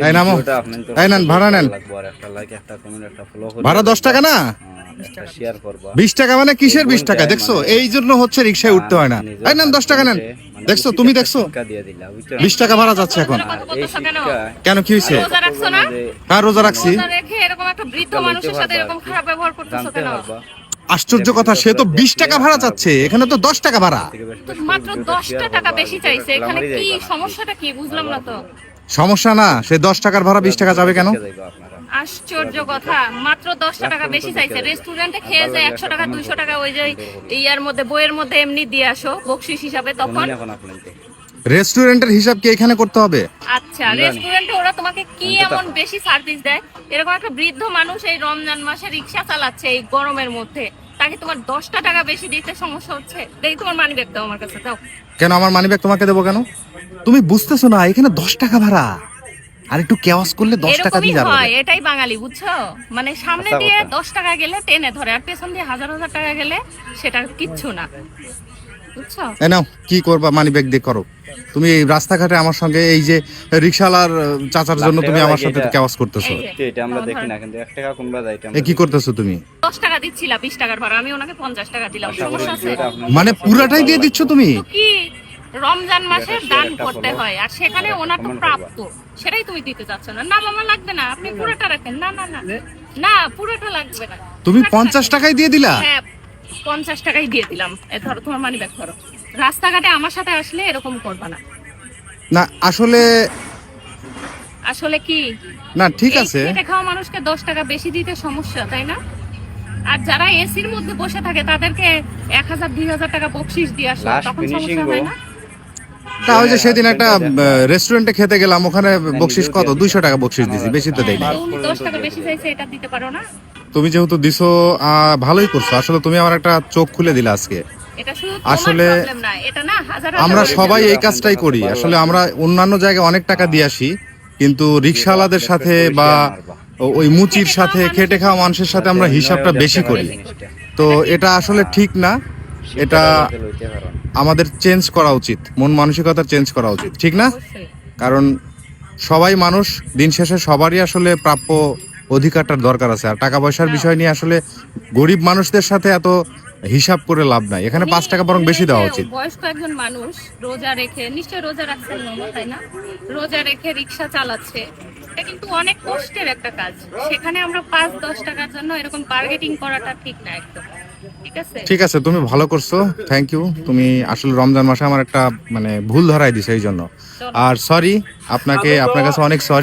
এই নামো, এই নেন ভাড়া নেন। ভাড়া 10 টাকা না, 20 টাকা মানে কিসের 20 টাকা? দেখছো এই জন্য হচ্ছে রিক্সায় উঠতে হয় না। এই নেন 10 টাকা নেন। দেখছো তুমি, দেখছো 20 টাকা ভাড়া যাচ্ছে এখন। কেন, কি হয়েছে? হ্যাঁ রোজা রাখছি। আশ্চর্য কথা, সে তো 20 টাকা ভাড়া চাচ্ছে, এখানে তো 10 টাকা ভাড়া। মাত্র 10টা টাকা বেশি চাইছে, এখানে কি সমস্যাটা কি বুঝলাম না তো। সমস্যা না, সে 10 টাকার ভাড়া 20 টাকা যাবে কেন? আশ্চর্য কথা, মাত্র 10টা টাকা বেশি চাইছে। রেস্টুরেন্টে খেয়ে যায় 100 টাকা 200 টাকা ওই যে ইয়ার মধ্যে বইয়ের মধ্যে এমনি দিয়ে আসো বকশিশ হিসাবে, তখন রেস্টুরেন্টের হিসাব কি এখানে করতে হবে? আচ্ছা রেস্টুরেন্টে ওরা তোমাকে কি এমন বেশি সার্ভিস দেয়? এরকম একটা বৃদ্ধ মানুষ এই রমজান মাসে রিক্সা চালাচ্ছে এই গরমের মধ্যে, তাকে তোমার 10টা টাকা বেশি দিতে সমস্যা হচ্ছে? দেখি তোমার মানি ব্যাগ দাও আমার কাছে, দাও। কেন আমার মানি ব্যাগ তোমাকে দেবো কেন? তুমি বুঝতেছো না, এখানে 10 টাকা ভাড়া, আর একটু কেওয়াস করলে 10 টাকা দিয়ে যাবে। এটাই বাঙালি, বুঝছো? মানে সামনে দিয়ে 10 টাকা গেলে টেনে ধরে, আর পেছন দিয়ে হাজার হাজার টাকা গেলে সেটা কিচ্ছু না, বুঝছো? এই নাও, কি করবা মানি ব্যাগ দিয়ে করো। তুমি এই রাস্তাঘাটে আমার সঙ্গে এই যে রিকশাওয়ালার চাচার জন্য তুমি আমার সাথে কেওয়াস করতেছো। এটা আমরা দেখি না, কিন্তু 1 টাকা কোনবা যাইতে এ কি করতেছো তুমি? 10 টাকা দিচ্ছিলা 20 টাকার ভাড়া, আমি ওনাকে 50 টাকা দিলাম, সমস্যা আছে? মানে পুরাটাই দিয়ে দিচ্ছ তুমি? কি রমজান মাসে দান করতে হয়, আর সেখানে ওনার তো প্রাপ্ত, সেটাই তুমি দিতে চাচ্ছ না। না মামা লাগবে না, আপনি পুরোটা রাখেন। না না না না, পুরোটা লাগবে না। তুমি 50 টাকাই দিয়ে দিলা? হ্যাঁ 50 টাকাই দিয়ে দিলাম। এ ধরো তোমার মানি ব্যাগ ধরো। রাস্তাঘাটে আমার সাথে আসলে এরকম করবা না। না আসলে আসলে কি না, ঠিক আছে। খেটে খাওয়া মানুষকে 10 টাকা বেশি দিতে সমস্যা, তাই না? আর যারা এসির মধ্যে বসে থাকে তাদেরকে 1000 2000 টাকা বকশিশ দিয়ে আসো, তখন সমস্যা হয় না? তা ওই যে সেদিন একটা রেস্টুরেন্টে খেতে গেলাম, ওখানে বকশিশ কত? 200 টাকা বকশিশ দিছি, বেশি তো দেই না। তুমি 10 টাকা বেশি চাইছে, এটা দিতে পারো না? তুমি যেহেতু দিছো ভালোই করছো। আসলে তুমি আমার একটা চোখ খুলে দিলা আজকে। এটা শুধু আসলে তোমার প্রবলেম না, এটা না হাজার হাজার আমরা মানুষের সবাই এই প্রবলেম। কাজটাই করি। আসলে আমরা অন্যান্য জায়গায় অনেক টাকা দিয়ে আসি, কিন্তু রিকশাওয়ালাদের সাথে বা ওই মুচির সাথে, খেটে খাওয়া মানুষের সাথে আমরা হিসাবটা বেশি করি। তো এটা আসলে ঠিক না। এটা আমাদের চেঞ্জ করা উচিত, মন মানসিকতা চেঞ্জ করা উচিত, ঠিক না? অবশ্যই। কারণ সবাই মানুষ, দিন শেষে সবারই আসলে প্রাপ্য অধিকারটার দরকার আছে। আর টাকা পয়সার বিষয় নিয়ে আসলে গরিব মানুষদের সাথে এত হিসাব করে লাভ নাই। এখানে 5 টাকা বরং বেশি দেওয়া উচিত। বয়স্ক একজন মানুষ রোজা রেখে, নিশ্চয় রোজা রাখছেন মামা, তাই না? রোজা রেখে রিক্সা চালাচ্ছে, এটা কিন্তু অনেক কষ্টের একটা কাজ। সেখানে আমরা 5-10 টাকার জন্য এরকম বার্গেটিং করাটা ঠিক না একদম। ঠিক আছে, ঠিক আছে, তুমি ভালো করছো, থ্যাংক ইউ। তুমি আসলে রমজান মাসে আমার একটা মানে ভুল ধরাই দিছো এই জন্য। আর সরি আপনাকে, আপনার কাছে অনেক সরি।